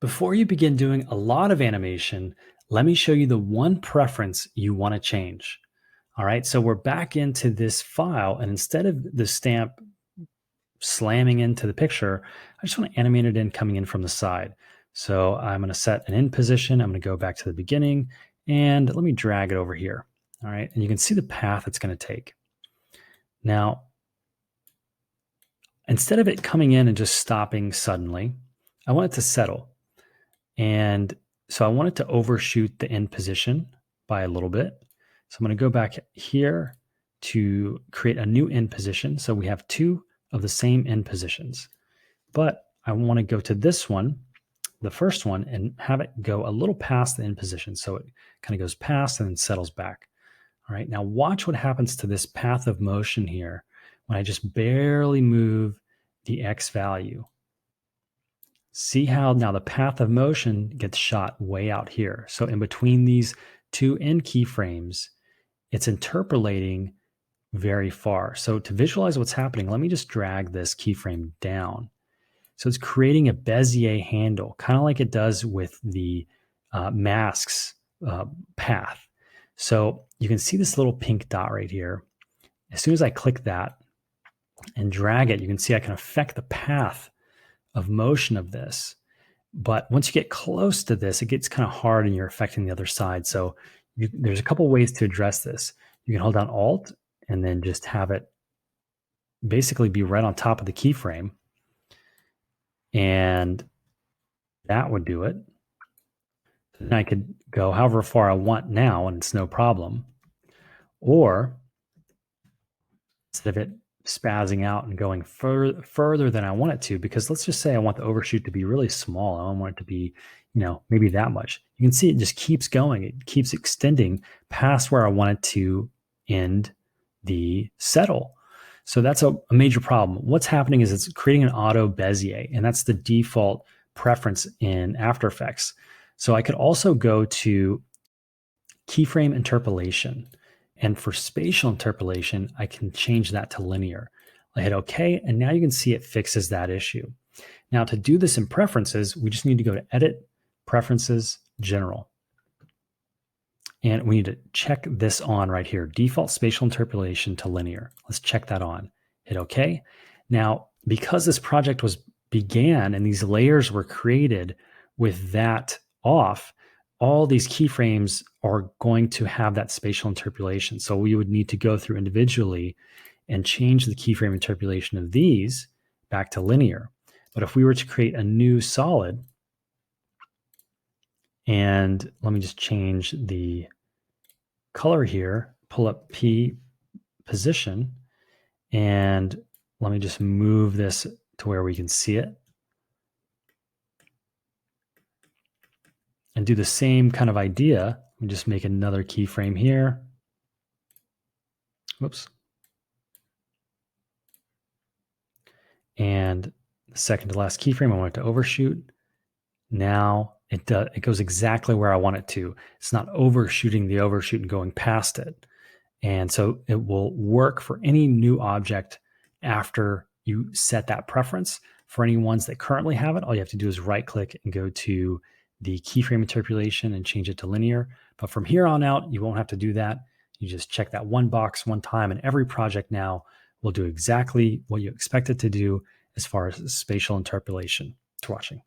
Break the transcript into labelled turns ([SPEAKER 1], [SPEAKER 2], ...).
[SPEAKER 1] Before you begin doing a lot of animation, let me show you the one preference you want to change. All right, so we're back into this file, and instead of the stamp slamming into the picture, I just want to animate it in coming in from the side. So I'm going to set an in position. I'm going to go back to the beginning, and let me drag it over here. All right, and you can see the path it's going to take. Now, instead of it coming in and just stopping suddenly, I want it to settle. And so I wanted to overshoot the end position by a little bit. So I'm going to go back here to create a new end position. So we have two of the same end positions, but I want to go to this one, the first one, and have it go a little past the end position. So it kind of goes past and then settles back. All right. Now watch what happens to this path of motion here when I just barely move the X value. See how now the path of motion gets shot way out here. So in between these two end keyframes, it's interpolating very far. So to visualize what's happening, let me just drag this keyframe down. So it's creating a Bezier handle, kind of like it does with the masks path. So you can see this little pink dot right here. As soon as I click that and drag it, you can see I can affect the path of motion of this. But once you get close to this, it gets kind of hard and you're affecting the other side. So there's a couple ways to address this. You can hold down Alt and then just have it basically be right on top of the keyframe. And that would do it. Then I could go however far I want now and it's no problem. Or instead of it spazzing out and going further than I want it to, because let's just say I want the overshoot to be really small. I don't want it to be, maybe that much. You can see it just keeps going. It keeps extending past where I want it to end the settle. So that's a major problem. What's happening is it's creating an auto Bezier, and that's the default preference in After Effects. So I could also go to keyframe interpolation. And for spatial interpolation, I can change that to linear. I hit OK, and now you can see it fixes that issue. Now to do this in preferences, we just need to go to Edit, Preferences, General. And we need to check this on right here, Default Spatial Interpolation to Linear. Let's check that on. Hit OK. Now, because this project began and these layers were created with that off, all these keyframes are going to have that spatial interpolation. So we would need to go through individually and change the keyframe interpolation of these back to linear. But if we were to create a new solid, and let me just change the color here, pull up P position, and let me just move this to where we can see it. And do the same kind of idea. We just make another keyframe here. Whoops. And the second to last keyframe, I want it to overshoot. Now it goes exactly where I want it to. It's not overshooting the overshoot and going past it. And so it will work for any new object after you set that preference. For any ones that currently have it, all you have to do is right click and go to the keyframe interpolation and change it to linear. But from here on out, you won't have to do that. You just check that one box one time, and every project now will do exactly what you expect it to do as far as spatial interpolation. Thanks for watching.